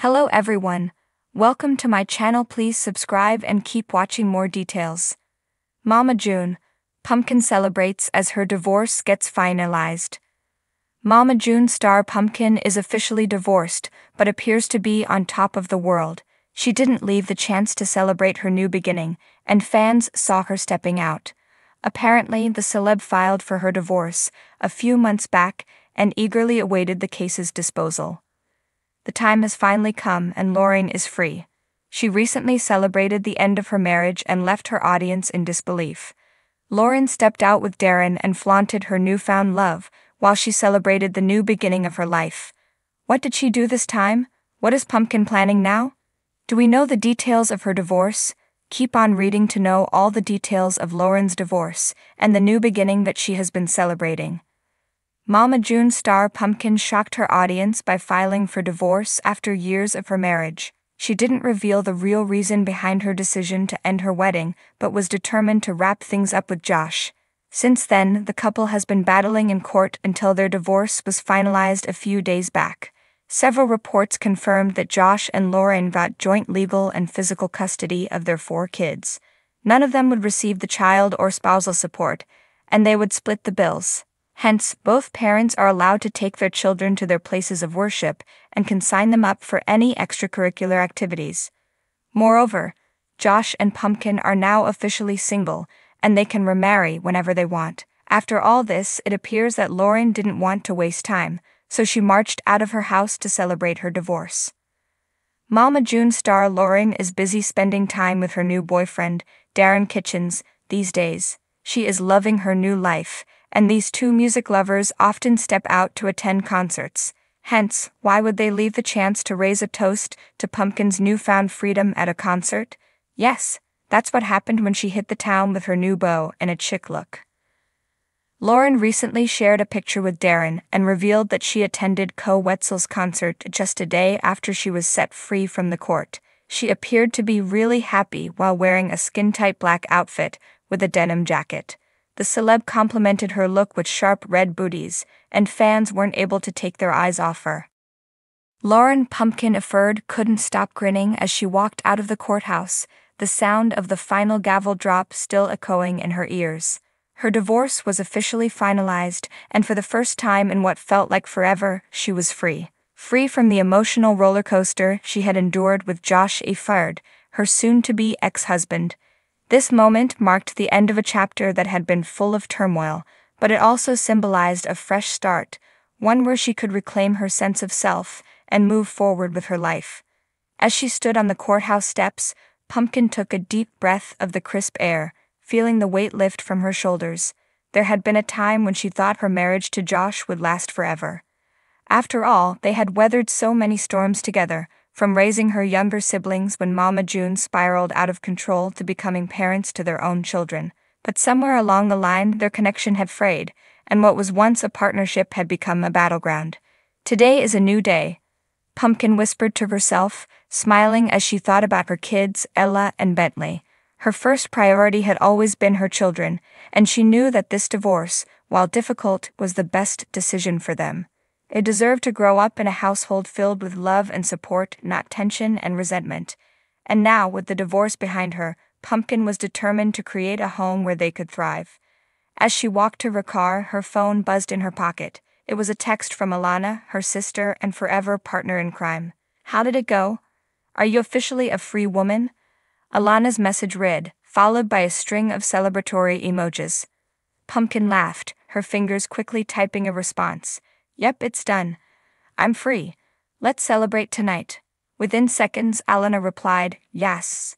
Hello everyone, welcome to my channel. Please subscribe and keep watching more details. Mama June, Pumpkin celebrates as her divorce gets finalized. Mama June star Pumpkin is officially divorced, but appears to be on top of the world. She didn't leave the chance to celebrate her new beginning, and fans saw her stepping out. Apparently, the celeb filed for her divorce a few months back and eagerly awaited the case's disposal. The time has finally come and Lauren is free. She recently celebrated the end of her marriage and left her audience in disbelief. Lauren stepped out with Darren and flaunted her newfound love while she celebrated the new beginning of her life. What did she do this time? What is Pumpkin planning now? Do we know the details of her divorce? Keep on reading to know all the details of Lauren's divorce and the new beginning that she has been celebrating. Mama June star Pumpkin shocked her audience by filing for divorce after years of her marriage. She didn't reveal the real reason behind her decision to end her wedding, but was determined to wrap things up with Josh. Since then, the couple has been battling in court until their divorce was finalized a few days back. Several reports confirmed that Josh and Lauren got joint legal and physical custody of their 4 kids. None of them would receive the child or spousal support, and they would split the bills. Hence, both parents are allowed to take their children to their places of worship and can sign them up for any extracurricular activities. Moreover, Josh and Pumpkin are now officially single, and they can remarry whenever they want. After all this, it appears that Lauren didn't want to waste time, so she marched out of her house to celebrate her divorce. Mama June star Lauren is busy spending time with her new boyfriend, Darren Kitchens, these days. She is loving her new life, and these two music lovers often step out to attend concerts. Hence, why would they leave the chance to raise a toast to Pumpkin's newfound freedom at a concert? Yes, that's what happened when she hit the town with her new beau and a chic look. Lauren recently shared a picture with Darren and revealed that she attended Wetzel's concert just a day after she was set free from the court. She appeared to be really happy while wearing a skin-tight black outfit with a denim jacket. The celeb complimented her look with sharp red booties, and fans weren't able to take their eyes off her. Lauren Pumpkin Afford couldn't stop grinning as she walked out of the courthouse, the sound of the final gavel drop still echoing in her ears. Her divorce was officially finalized, and for the first time in what felt like forever, she was free. Free from the emotional roller coaster she had endured with Josh Afford, her soon-to-be ex-husband. This moment marked the end of a chapter that had been full of turmoil, but it also symbolized a fresh start, one where she could reclaim her sense of self and move forward with her life. As she stood on the courthouse steps, Pumpkin took a deep breath of the crisp air, feeling the weight lift from her shoulders. There had been a time when she thought her marriage to Josh would last forever. After all, they had weathered so many storms together, from raising her younger siblings when Mama June spiraled out of control to becoming parents to their own children. But somewhere along the line, their connection had frayed, and what was once a partnership had become a battleground. Today is a new day, Pumpkin whispered to herself, smiling as she thought about her kids, Ella and Bentley. Her first priority had always been her children, and she knew that this divorce, while difficult, was the best decision for them. It deserved to grow up in a household filled with love and support, not tension and resentment. And now, with the divorce behind her, Pumpkin was determined to create a home where they could thrive. As she walked to her car, her phone buzzed in her pocket. It was a text from Alana, her sister and forever partner in crime. "How did it go? Are you officially a free woman?" Alana's message read, followed by a string of celebratory emojis. Pumpkin laughed, her fingers quickly typing a response. "Yep, it's done. I'm free. Let's celebrate tonight." Within seconds, Alana replied, "Yes.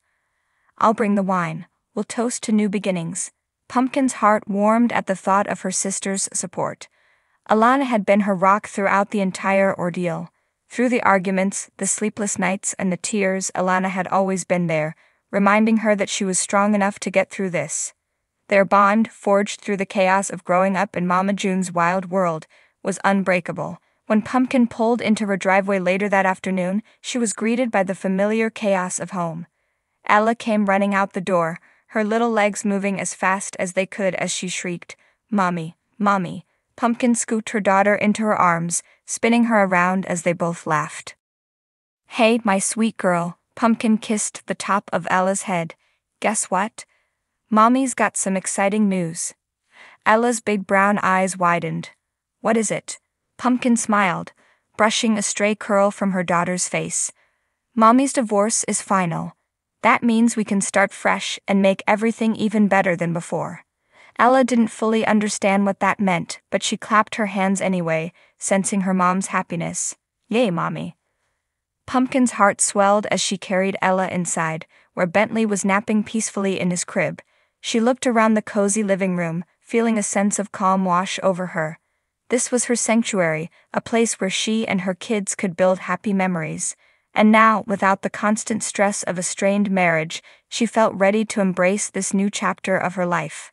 I'll bring the wine. We'll toast to new beginnings." Pumpkin's heart warmed at the thought of her sister's support. Alana had been her rock throughout the entire ordeal. Through the arguments, the sleepless nights, and the tears, Alana had always been there, reminding her that she was strong enough to get through this. Their bond, forged through the chaos of growing up in Mama June's wild world, was unbreakable. When Pumpkin pulled into her driveway later that afternoon, she was greeted by the familiar chaos of home. Ella came running out the door, her little legs moving as fast as they could as she shrieked, "Mommy, Mommy." Pumpkin scooped her daughter into her arms, spinning her around as they both laughed. Hey, my sweet girl, Pumpkin kissed the top of Ella's head. Guess what? Mommy's got some exciting news. Ella's big brown eyes widened. What is it? Pumpkin smiled, brushing a stray curl from her daughter's face. Mommy's divorce is final. That means we can start fresh and make everything even better than before. Ella didn't fully understand what that meant, but she clapped her hands anyway, sensing her mom's happiness. Yay, Mommy. Pumpkin's heart swelled as she carried Ella inside, where Bentley was napping peacefully in his crib. She looked around the cozy living room, feeling a sense of calm wash over her. This was her sanctuary, a place where she and her kids could build happy memories. And now, without the constant stress of a strained marriage, she felt ready to embrace this new chapter of her life.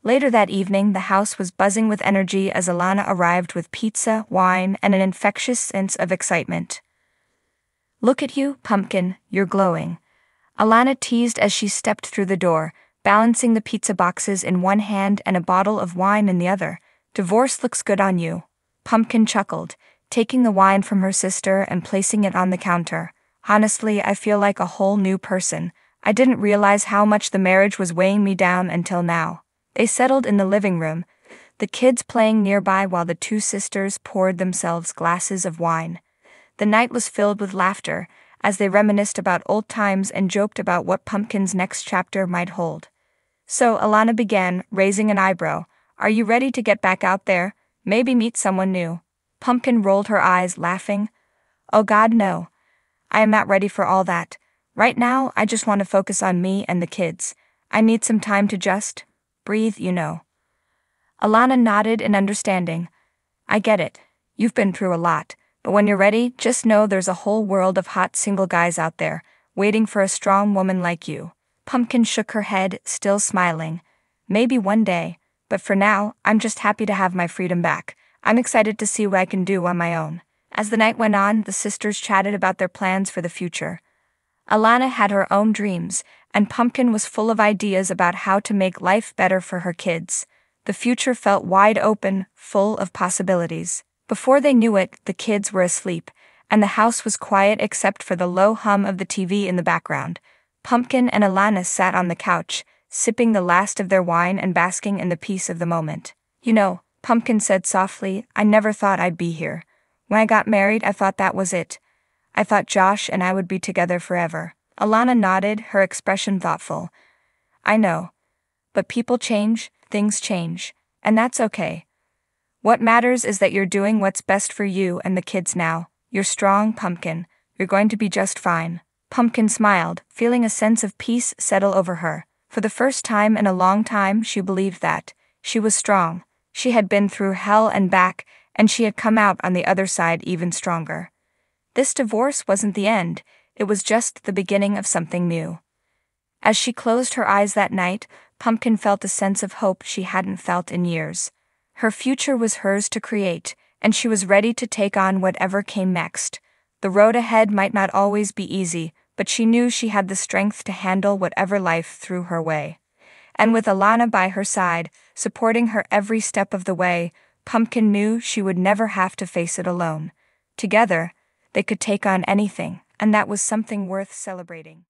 Later that evening, the house was buzzing with energy as Alana arrived with pizza, wine, and an infectious sense of excitement. Look at you, Pumpkin, you're glowing. Alana teased as she stepped through the door, balancing the pizza boxes in one hand and a bottle of wine in the other. Divorce looks good on you. Pumpkin chuckled, taking the wine from her sister and placing it on the counter. Honestly, I feel like a whole new person. I didn't realize how much the marriage was weighing me down until now. They settled in the living room, the kids playing nearby while the two sisters poured themselves glasses of wine. The night was filled with laughter, as they reminisced about old times and joked about what Pumpkin's next chapter might hold. So Alana began, raising an eyebrow. Are you ready to get back out there? Maybe meet someone new? Pumpkin rolled her eyes, laughing. Oh God, no. I am not ready for all that. Right now, I just want to focus on me and the kids. I need some time to just breathe, you know. Alana nodded in understanding. I get it. You've been through a lot. But when you're ready, just know there's a whole world of hot single guys out there, waiting for a strong woman like you. Pumpkin shook her head, still smiling. Maybe one day, but for now, I'm just happy to have my freedom back. I'm excited to see what I can do on my own. As the night went on, the sisters chatted about their plans for the future. Alana had her own dreams, and Pumpkin was full of ideas about how to make life better for her kids. The future felt wide open, full of possibilities. Before they knew it, the kids were asleep, and the house was quiet except for the low hum of the TV in the background. Pumpkin and Alana sat on the couch, sipping the last of their wine and basking in the peace of the moment. You know, Pumpkin said softly, I never thought I'd be here. When I got married, I thought that was it. I thought Josh and I would be together forever. Alana nodded, her expression thoughtful. I know. But people change, things change, and that's okay. What matters is that you're doing what's best for you and the kids now. You're strong, Pumpkin. You're going to be just fine. Pumpkin smiled, feeling a sense of peace settle over her. For the first time in a long time, she believed that. She was strong. She had been through hell and back, and she had come out on the other side even stronger. This divorce wasn't the end. It was just the beginning of something new. As she closed her eyes that night, Pumpkin felt a sense of hope she hadn't felt in years. Her future was hers to create, and she was ready to take on whatever came next. The road ahead might not always be easy, but she knew she had the strength to handle whatever life threw her way. And with Alana by her side, supporting her every step of the way, Pumpkin knew she would never have to face it alone. Together, they could take on anything, and that was something worth celebrating.